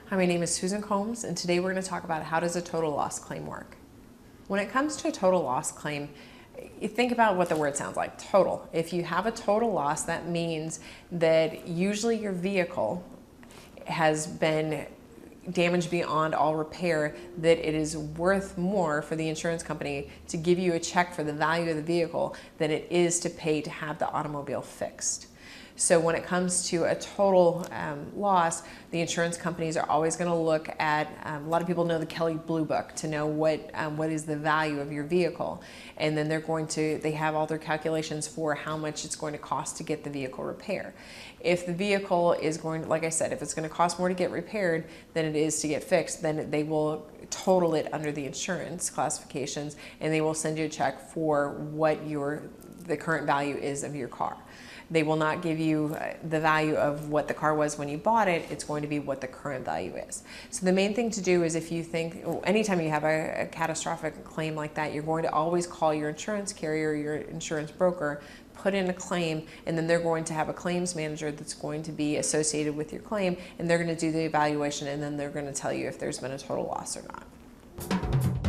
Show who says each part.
Speaker 1: Hi, my name is Susan Combs, and today we're going to talk about how does a total loss claim work. When it comes to a total loss claim, you think about what the word sounds like, total. If you have a total loss, that means that usually your vehicle has been damaged beyond all repair, that it is worth more for the insurance company to give you a check for the value of the vehicle than it is to pay to have the automobile fixed. So when it comes to a total loss, the insurance companies are always going to look at, a lot of people know the Kelley Blue Book to know what is the value of your vehicle. And then they have all their calculations for how much it's going to cost to get the vehicle repaired. If the vehicle is going, like I said, if it's going to cost more to get repaired than it is to get fixed, then they will total it under the insurance classifications, and they will send you a check for what the current value is of your car. They will not give you the value of what the car was when you bought it. It's going to be what the current value is. So the main thing to do is, if you think, anytime you have a catastrophic claim like that, you're going to always call your insurance carrier, your insurance broker, put in a claim, and then they're going to have a claims manager that's going to be associated with your claim, and they're going to do the evaluation, and then they're going to tell you if there's been a total loss or not.